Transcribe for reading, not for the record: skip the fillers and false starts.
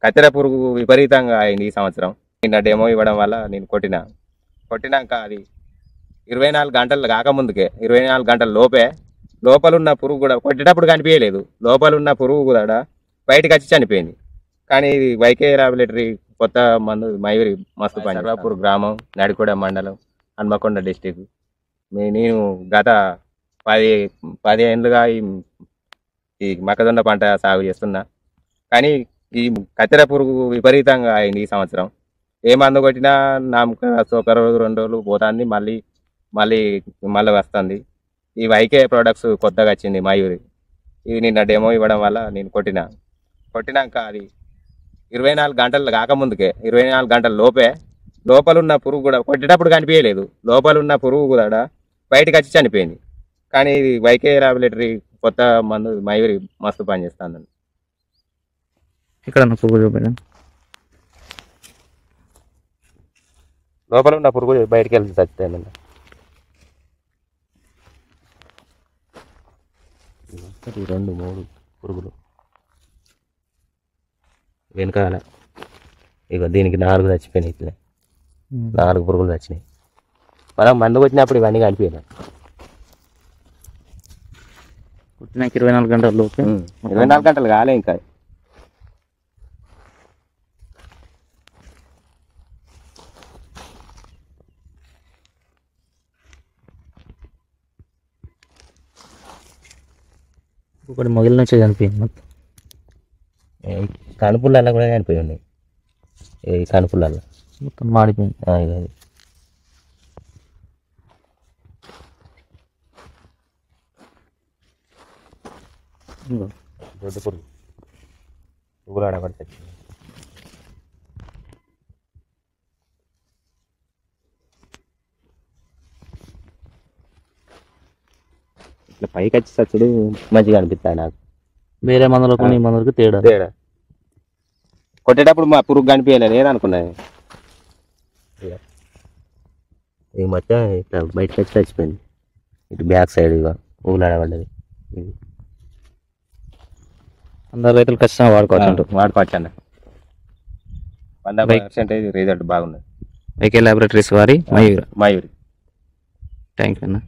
కత్తెర పురుగు విపరీతంగా అయింది ఈ సంవత్సరం. నిన్న డెమో ఇవ్వడం వల్ల నేను కొట్టినాక అది 24 గంటలు కాకముందుకే 24 గంటల లోపలున్న పురుగు కూడా కొట్టేటప్పుడు కనిపించలేదు. లోపలున్న పురుగు కూడా బయటకు వచ్చి చనిపోయింది. కానీ ఇది వైకే లాబొరేటరీ కొత్త మందు మయూరి మస్తు పని. సర్వాపూర్ గ్రామం, నడికొడ మండలం, హన్మకొండ డిస్టిక్. నేను గత 10 ఏళ్ళుగా ఈ మొక్కజొన్న పంట సాగు చేస్తున్నా. కానీ ఈ కత్తెర పురుగు విపరీతంగా అయింది ఈ సంవత్సరం. ఏ మందు కొట్టినా ఒక రోజు 2 రోజులు పోతుంది, మళ్ళీ వస్తుంది. ఈ వైకే ప్రొడక్ట్స్ కొత్తగా వచ్చింది మయూరి. ఇది నిన్న డెమో ఇవ్వడం వల్ల నేను కొట్టినాక అది 24 గంటలు కాకముందుకే 24 గంటల లోపలున్న పురుగు కూడా కొట్టేటప్పుడు కనిపించలేదు. లోపలున్న పురుగు కూడా బయటకు వచ్చి చనిపోయింది. కానీ ఇది వైకే లాబొరేటరీ కొత్త మందు మయూరి మస్తు పని చేస్తుందండి. ఇక్కడ పురుగు చూపించండి. లోపల ఉన్న పురుగు బయటకు వెళ్తే చచ్చిపోయిందండి. 2, 3 పురుగులు వెనకాల. ఇక దీనికి 4 చచ్చిపోయినాయి. ఇట్లా 4 పురుగులు చచ్చినాయి. మనం మందు వచ్చినప్పుడు ఇవన్నీ కనిపించాయి. పుట్టినాక 24 గంటల లోపు 24 గంటలు కాలే ఇంకా. ఒకటి మొగిలి నుంచి చనిపోయింది. మొత్తం కనుపులల్లో కూడా చనిపోయి ఉన్నాయి. ఈ కనుపులల్లో మొత్తం మాడిపోయింది. దొడ్డ పురుగు పురుగులు ఆడబడి చచ్చింది. ఇట్లా పైకి వచ్చి చచ్చుడు మంచిగా అనిపిస్తాయి నాకు. వేరే మందులకు ఈ మందులకు తేడా కొట్టేటప్పుడు మా పురుగు కనిపించలేదు. నేను అనుకున్నాను ఈ మధ్య ఇట్లా బయటకు వచ్చి చచ్చిపోయింది. ఇటు బ్యాక్ సైడ్ ఇక పురుగులు ఆడబడ్డది. అందరు రైతులు ఖచ్చితంగా వాడుకోవచ్చు అన్న. 100% రిజల్ట్ బాగున్నది. వైకే లాబొరేటరీస్ వారి మయూరి. మయూరి. థ్యాంక్ యూ అన్న.